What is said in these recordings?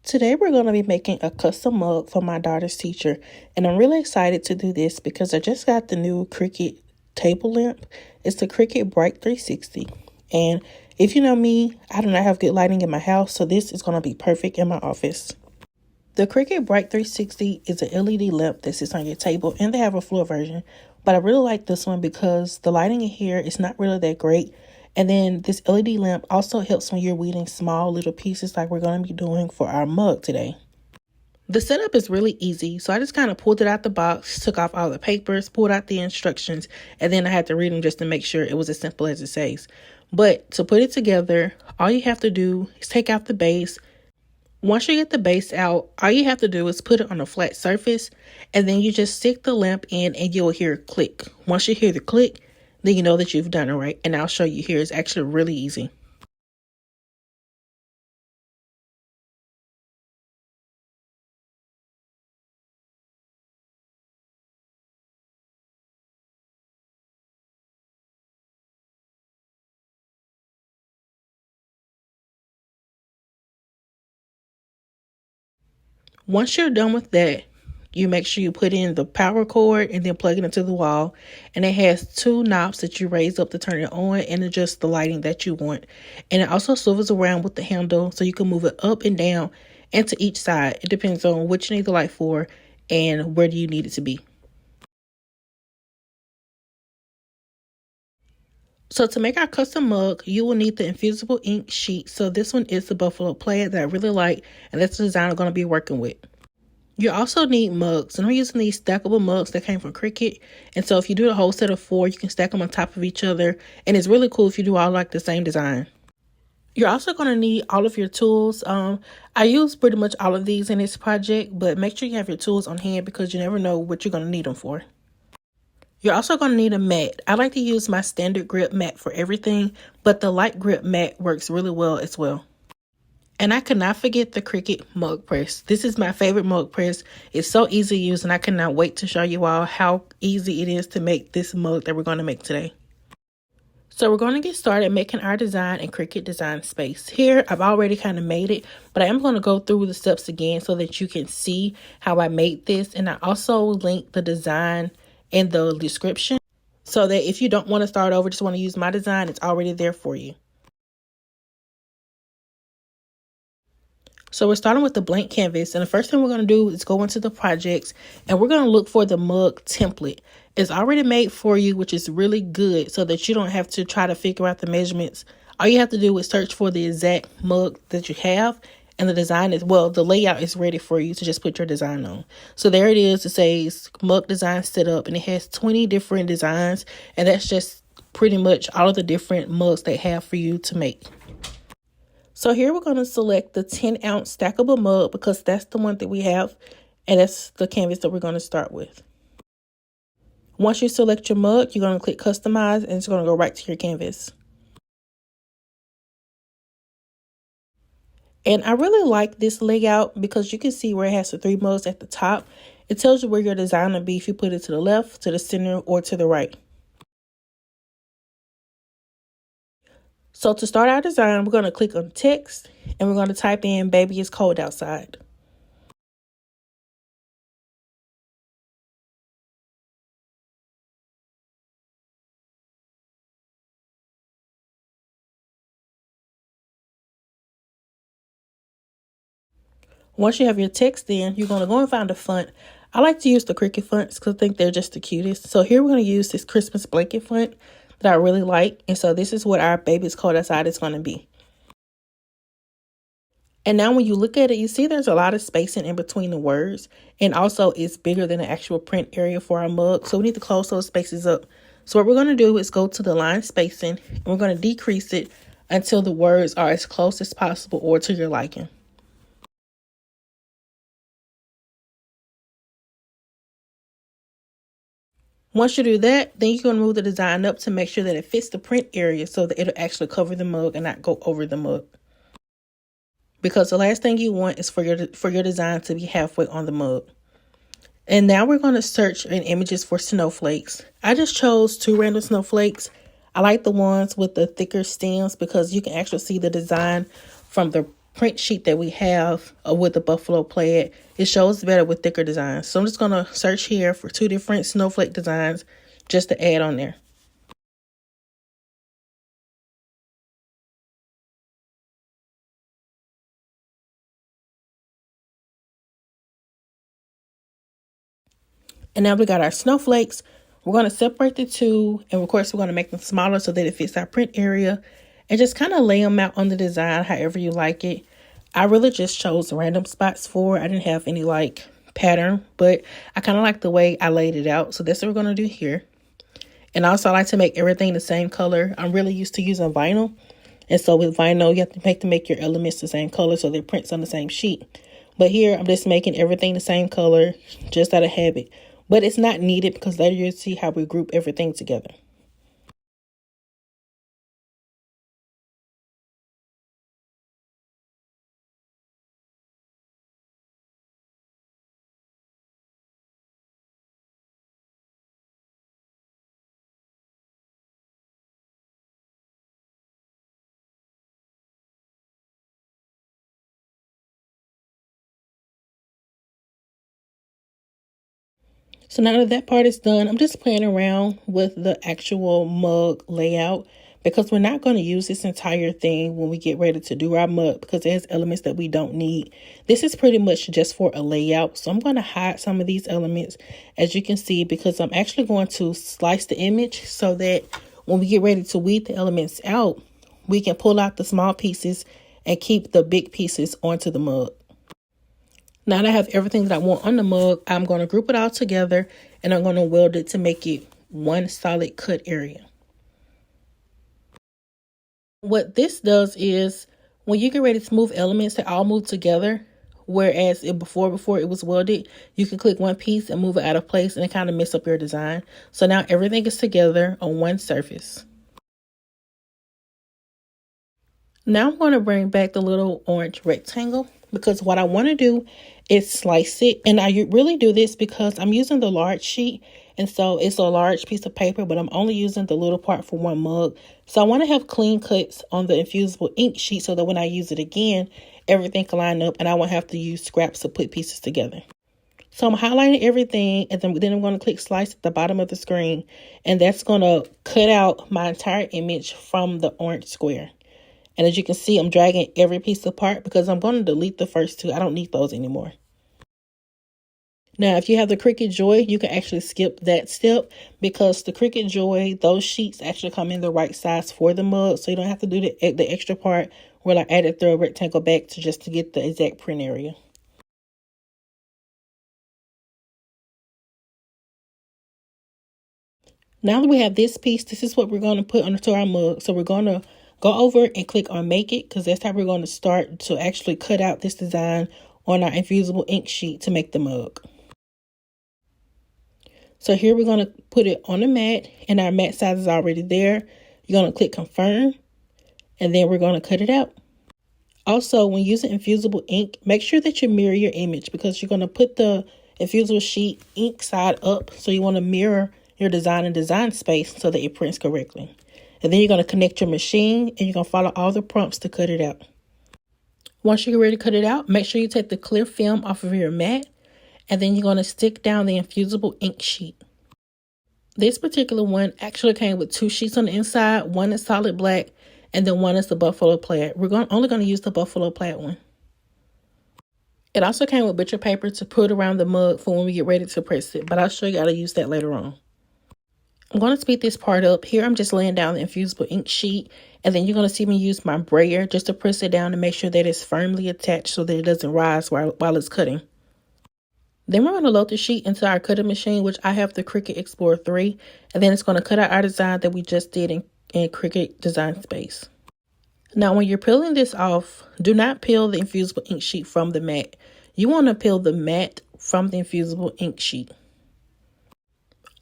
Today we're going to be making a custom mug for my daughter's teacher, and I'm really excited to do this because I just got the new Cricut table lamp. It's the Cricut Bright 360, and if you know me, I do not have good lighting in my house, so this is going to be perfect in my office. The Cricut Bright 360 is an LED lamp that sits on your table, and they have a floor version, but I really like this one because the lighting in here is not really that great. And then this LED lamp also helps when you're weeding small little pieces like we're going to be doing for our mug today. The setup is really easy, so I just kind of pulled it out the box, took off all the papers, pulled out the instructions, and then I had to read them just to make sure it was as simple as it says. But to put it together, all you have to do is take out the base. Once you get the base out, all you have to do is put it on a flat surface, and then you just stick the lamp in and you'll hear a click. Once you hear the click, then you know that you've done it right. And I'll show you here. It's actually really easy. Once you're done with that, you make sure you put in the power cord and then plug it into the wall. And it has two knobs that you raise up to turn it on and adjust the lighting that you want. And it also swivels around with the handle so you can move it up and down and to each side. It depends on what you need the light for and where do you need it to be. So to make our custom mug, you will need the Infusible ink sheet. So this one is the Buffalo Plaid that I really like, and that's the design I'm going to be working with. You also need mugs, and I'm using these stackable mugs that came from Cricut. And so if you do a whole set of 4, you can stack them on top of each other, and it's really cool if you do all like the same design. You're also going to need all of your tools. I use pretty much all of these in this project, but make sure you have your tools on hand because you never know what you're going to need them for. You're also going to need a mat. I like to use my standard grip mat for everything, but the light grip mat works really well as well. And I could not forget the Cricut Mug Press. This is my favorite mug press. It's so easy to use, and I cannot wait to show you all how easy it is to make this mug that we're going to make today. So we're going to get started making our design in Cricut Design Space. Here, I've already kind of made it, but I am going to go through the steps again so that you can see how I made this. And I also link the design in the description so that if you don't want to start over, just want to use my design, it's already there for you. So we're starting with the blank canvas, and the first thing we're going to do is go into the projects, and we're going to look for the mug template. It's already made for you, which is really good so that you don't have to try to figure out the measurements. All you have to do is search for the exact mug that you have, and the design is, well, the layout is ready for you to just put your design on. So there it is. It says mug design set up, and it has 20 different designs, and that's just pretty much all of the different mugs they have for you to make. So here we're going to select the 10-ounce stackable mug because that's the one that we have, and that's the canvas that we're going to start with. Once you select your mug, you're going to click Customize, and it's going to go right to your canvas. And I really like this layout because you can see where it has the 3 mugs at the top. It tells you where your design will be if you put it to the left, to the center, or to the right. So to start our design, we're going to click on text and we're going to type in "baby, it's cold outside." Once you have your text in, you're going to go and find a font. I like to use the Cricut fonts because I think they're just the cutest. So here we're going to use this Christmas blanket font that I really like. And so this is what our "baby, it's cold outside" is going to be. And now when you look at it, you see there's a lot of spacing in between the words. And also it's bigger than the actual print area for our mug. So we need to close those spaces up. So what we're going to do is go to the line spacing, and we're going to decrease it until the words are as close as possible or to your liking. Once you do that, then you're going to move the design up to make sure that it fits the print area so that it'll actually cover the mug and not go over the mug. Because the last thing you want is for your design to be halfway on the mug. And now we're going to search in images for snowflakes. I just chose 2 random snowflakes. I like the ones with the thicker stems because you can actually see the design from the print sheet that we have with the buffalo plaid. It shows better with thicker designs. So I'm just going to search here for 2 different snowflake designs just to add on there. And now we got our snowflakes. We're going to separate the 2, and of course we're going to make them smaller so that it fits our print area, and just kind of lay them out on the design however you like it. I really just chose random spots for it. I didn't have any like pattern, but I kind of like the way I laid it out. So that's what we're going to do here. And also I like to make everything the same color. I'm really used to using vinyl. And so with vinyl, you have to make your elements the same color so they're prints on the same sheet. But here I'm just making everything the same color just out of habit. But it's not needed because later you'll see how we group everything together. So now that part is done, I'm just playing around with the actual mug layout because we're not going to use this entire thing when we get ready to do our mug because it has elements that we don't need. This is pretty much just for a layout. So I'm going to hide some of these elements, as you can see, because I'm actually going to slice the image so that when we get ready to weed the elements out, we can pull out the small pieces and keep the big pieces onto the mug. Now that I have everything that I want on the mug, I'm going to group it all together and I'm going to weld it to make it one solid cut area. What this does is when you get ready to move elements, they all move together. Whereas before it was welded, you can click one piece and move it out of place and it kind of mess up your design. So now everything is together on one surface. Now I'm going to bring back the little orange rectangle because what I want to do is slice it. And I really do this because I'm using the large sheet. And so it's a large piece of paper, but I'm only using the little part for one mug. So I want to have clean cuts on the Infusible ink sheet so that when I use it again, everything can line up and I won't have to use scraps to put pieces together. So I'm highlighting everything and then I'm going to click slice at the bottom of the screen. And that's going to cut out my entire image from the orange square. And as you can see, I'm dragging every piece apart because I'm going to delete the first 2. I don't need those anymore. Now, if you have the Cricut Joy, you can actually skip that step because the Cricut Joy, those sheets actually come in the right size for the mug. So you don't have to do the extra part where I added the rectangle back to get the exact print area. Now that we have this piece, this is what we're going to put onto our mug. So we're going to go over and click on Make It because that's how we're going to start to actually cut out this design on our Infusible ink sheet to make the mug. So here we're going to put it on the mat and our mat size is already there. You're going to click Confirm and then we're going to cut it out. Also, when using Infusible ink, make sure that you mirror your image because you're going to put the Infusible sheet ink side up. So you want to mirror your design in design space so that it prints correctly. And then you're going to connect your machine and you're going to follow all the prompts to cut it out. Once you're ready to cut it out, make sure you take the clear film off of your mat and then you're going to stick down the Infusible ink sheet. This particular one actually came with 2 sheets on the inside. One is solid black and then one is the buffalo plaid. We're only going to use the buffalo plaid one. It also came with butcher paper to put around the mug for when we get ready to press it, but I'll show you how to use that later on. I'm going to speed this part up. Here I'm just laying down the Infusible ink sheet and then you're going to see me use my brayer just to press it down to make sure that it's firmly attached so that it doesn't rise while it's cutting. Then we're going to load the sheet into our cutting machine, which I have the Cricut Explore 3, and then it's going to cut out our design that we just did in Cricut Design Space. Now when you're peeling this off, do not peel the Infusible ink sheet from the mat. You want to peel the mat from the Infusible ink sheet.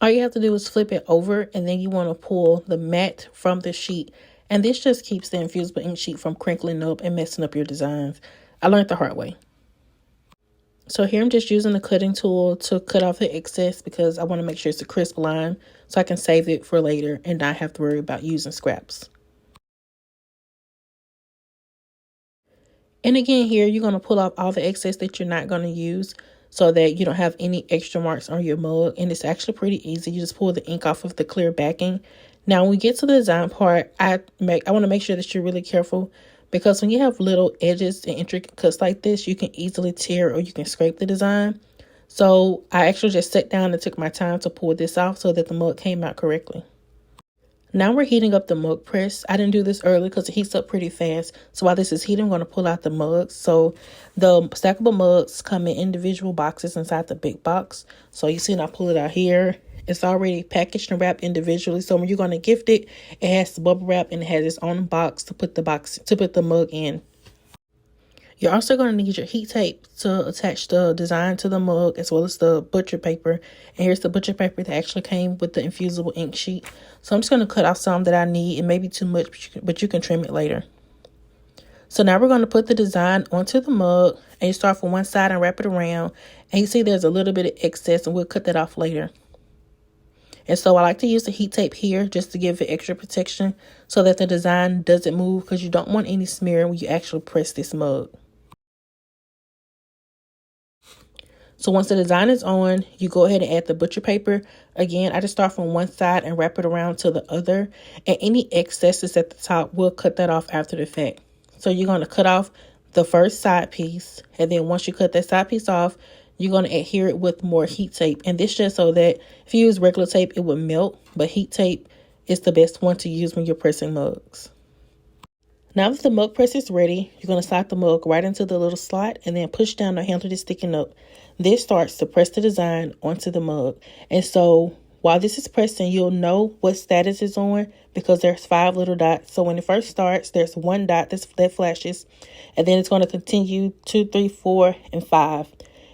All you have to do is flip it over and then you want to pull the mat from the sheet. And this just keeps the Infusible ink sheet from crinkling up and messing up your designs. I learned the hard way. So here I'm just using the cutting tool to cut off the excess because I want to make sure it's a crisp line so I can save it for later and not have to worry about using scraps. And again, here you're going to pull off all the excess that you're not going to use so that you don't have any extra marks on your mug. And it's actually pretty easy. You just pull the ink off of the clear backing. Now, when we get to the design part, I want to make sure that you're really careful, because when you have little edges and intricate cuts like this, you can easily tear or you can scrape the design. So I actually just sat down and took my time to pull this off so that the mug came out correctly. Now we're heating up the mug press. I didn't do this early because it heats up pretty fast. So while this is heating, I'm going to pull out the mugs. So the stackable mugs come in individual boxes inside the big box. So you see when I pull it out here, it's already packaged and wrapped individually. So when you're going to gift it, it has the bubble wrap and it has its own box to put the mug in. You're also going to need your heat tape to attach the design to the mug, as well as the butcher paper. And here's the butcher paper that actually came with the Infusible ink sheet. So I'm just going to cut off some that I need. It may be too much, but you can trim it later. So now we're going to put the design onto the mug, and you start from one side and wrap it around. And you see there's a little bit of excess, and we'll cut that off later. And so I like to use the heat tape here just to give it extra protection so that the design doesn't move, because you don't want any smearing when you actually press this mug. So once the design is on, you go ahead and add the butcher paper. Again, I just start from one side and wrap it around to the other. And any excesses at the top, we'll cut that off after the fact. So you're going to cut off the first side piece. And then once you cut that side piece off, you're going to adhere it with more heat tape. And this just so that if you use regular tape, it would melt. But heat tape is the best one to use when you're pressing mugs. Now that the mug press is ready, you're going to slide the mug right into the little slot and then push down the handle that's sticking up. This starts to press the design onto the mug. And so while this is pressing, you'll know what status is on because there's 5 little dots. So when it first starts, there's 1 dot that flashes, and then it's going to continue 2, 3, 4, and 5.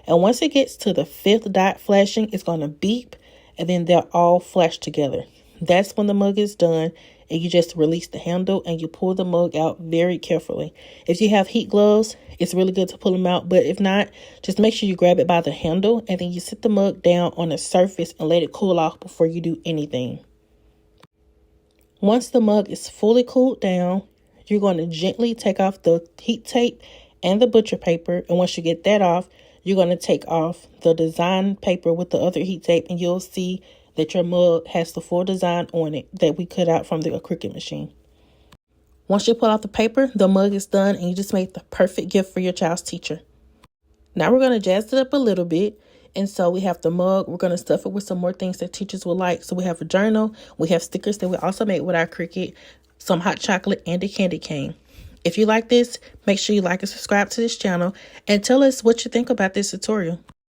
And once it gets to the 5th dot flashing, it's going to beep, and then they'll all flash together. That's when the mug is done, and you just release the handle and you pull the mug out very carefully. If you have heat gloves, it's really good to pull them out, but if not, just make sure you grab it by the handle and then you sit the mug down on a surface and let it cool off before you do anything. Once the mug is fully cooled down, you're going to gently take off the heat tape and the butcher paper, and once you get that off, you're going to take off the design paper with the other heat tape, and you'll see that your mug has the full design on it that we cut out from the Cricut machine. Once you pull out the paper, the mug is done, and you just made the perfect gift for your child's teacher. Now we're going to jazz it up a little bit. And so we have the mug. We're going to stuff it with some more things that teachers will like. So we have a journal. We have stickers that we also made with our Cricut, some hot chocolate, and a candy cane. If you like this, make sure you like and subscribe to this channel and tell us what you think about this tutorial.